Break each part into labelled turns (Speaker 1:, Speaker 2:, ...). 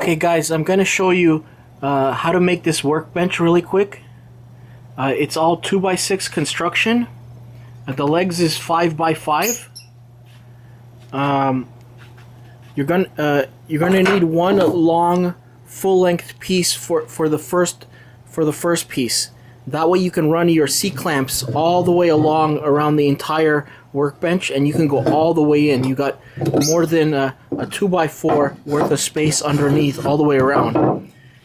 Speaker 1: Okay guys, I'm going to show you how to make this workbench really quick. It's all 2x6 construction. The legs is 5x5. You're gonna need one long full-length piece for the first piece. That way you can run your C-clamps all the way along around the entire workbench, and you can go all the way in. You got more than a 2x4 worth of space underneath all the way around.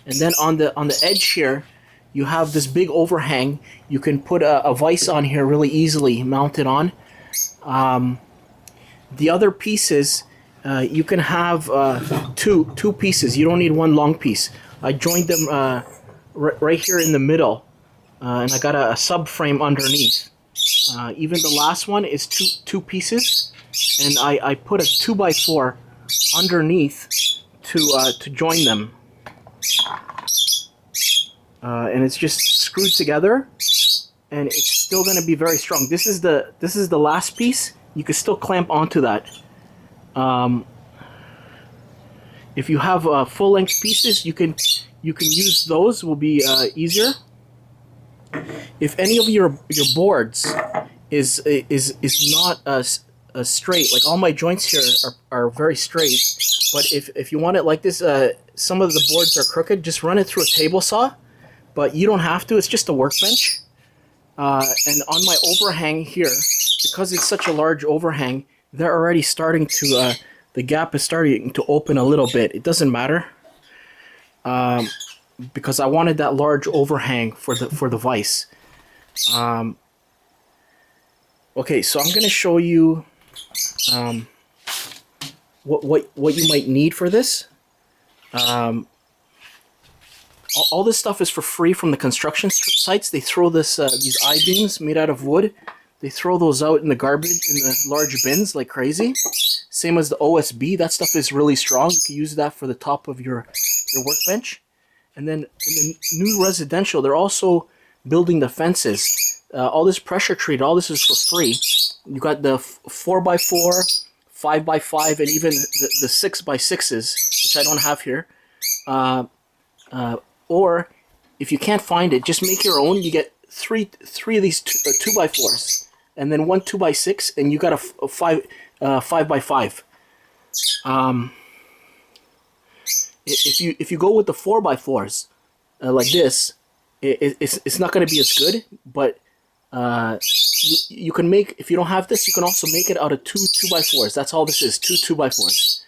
Speaker 1: And then on the edge here, you have this big overhang. You can put a vise on here really easily, mount it on. The other pieces, you can have two pieces. You don't need one long piece. I joined them right here in the middle, and I got a subframe underneath. Even the last one is two pieces, and I put a 2x4 underneath to join them. And it's just screwed together, and it's still going to be very strong. This is the last piece. You can still clamp onto that. If you have full-length pieces, you can use those. Will be easier. If any of your boards is not straight, like all my joints here are very straight, but if you want it like this, some of the boards are crooked, just run it through a table saw. But you don't have to. It's just a workbench. And on my overhang here, because it's such a large overhang, they're already starting to the gap is starting to open a little bit. It doesn't matter, because I wanted that large overhang for the vise. Okay, so I'm gonna show you what you might need for this. All this stuff is for free from the construction sites. They throw these I-beams made out of wood. They throw those out in the garbage, in the large bins like crazy. Same as the OSB. That stuff is really strong. You can use that for the top of your workbench. And then in the new residential, they're also building the fences. All this pressure treated, all this is for free. You got the 4x4, 5x5, and even the 6x6s, which I don't have here. Or if you can't find it, just make your own. You get three of these 2x4s, and then one 2x6, and you got a 5x5. If you go with the 4x4s like this, it's not going to be as good. But you can make, if you don't have this, you can also make it out of two 2x4s. That's all this is, two 2x4s.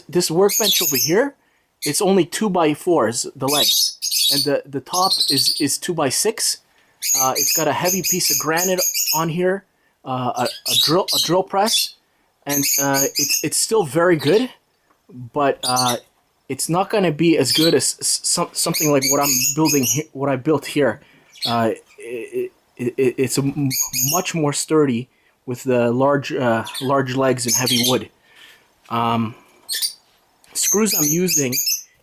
Speaker 1: This workbench over here, it's only 2x4s, the legs, and the top is 2x6. It's got a heavy piece of granite on here, a drill press, and it's still very good, but it's not going to be as good as something like what I'm building, what I built here. It's much more sturdy with the large legs and heavy wood. Screws I'm using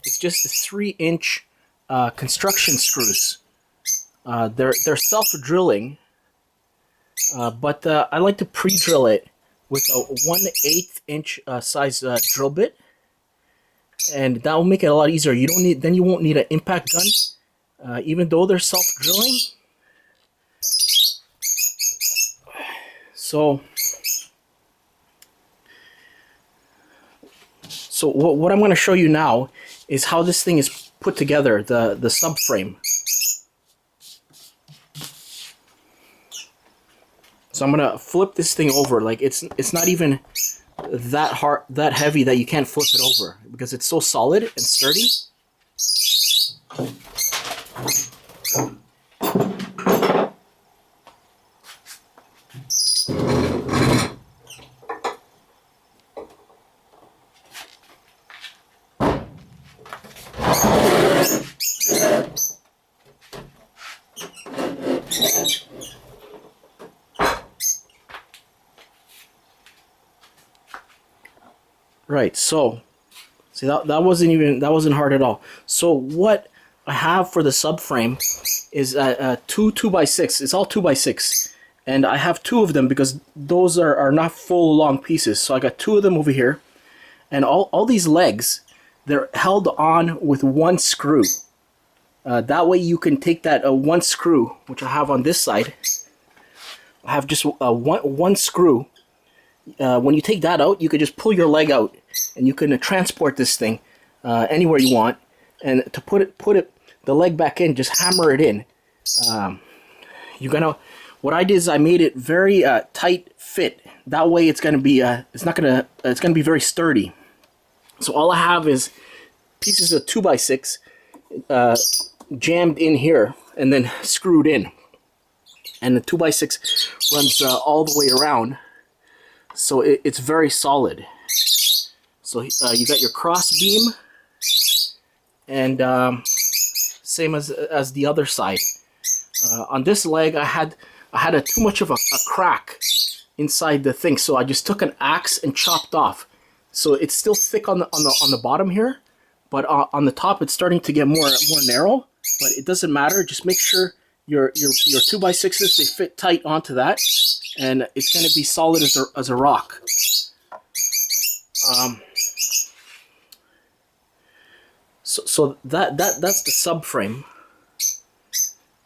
Speaker 1: is just the 3-inch construction screws. They're self-drilling, but I like to pre-drill it with a 1/8 inch size drill bit, and that will make it a lot easier. You won't need an impact gun, even though they're self-drilling. So what I'm going to show you now is how this thing is put together, the subframe. So I'm going to flip this thing over. Like it's not even that heavy that you can't flip it over, because it's so solid and sturdy. Right, so see that wasn't hard at all. So what I have for the subframe is two 2x6. It's all 2x6, and I have two of them because those are not full long pieces. So I got two of them over here, and all these legs, they're held on with one screw. That way you can take that one screw, which I have on this side. I have just one screw. When you take that out, you can just pull your leg out, and you can transport this thing anywhere you want. And to put the leg back in, just hammer it in. What I did is I made it very tight fit. That way it's gonna be it's gonna be very sturdy. So all I have is pieces of 2x6 jammed in here and then screwed in, and the 2x6 runs all the way around, so it's very solid. So you got your cross beam, and same as the other side. On this leg, I had too much of a crack inside the thing, so I just took an axe and chopped off. So it's still thick on the bottom here, but on the top it's starting to get more narrow. But it doesn't matter. Just make sure your 2x6s, they fit tight onto that, and it's going to be solid as a rock. So that's the subframe.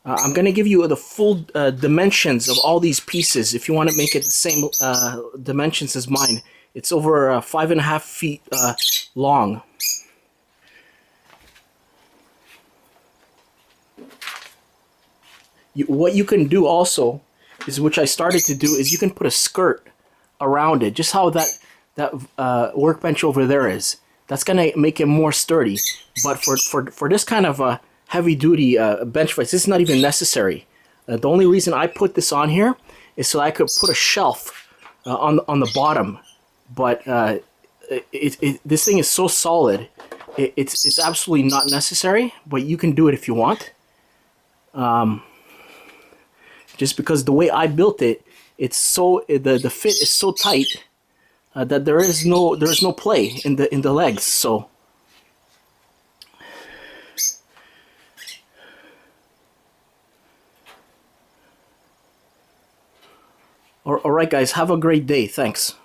Speaker 1: I'm going to give you the full dimensions of all these pieces. If you want to make it the same dimensions as mine, it's over 5.5 feet long. What you can do also is, which I started to do, is you can put a skirt around it, just how that workbench over there is. That's gonna make it more sturdy. But for this kind of heavy duty bench press, this is not even necessary. The only reason I put this on here is so I could put a shelf on the bottom. But this thing is so solid, it's absolutely not necessary. But you can do it if you want. Just because the way I built it, it's so the fit is so tight that there's no play in the legs. So all right, guys, have a great day. Thanks.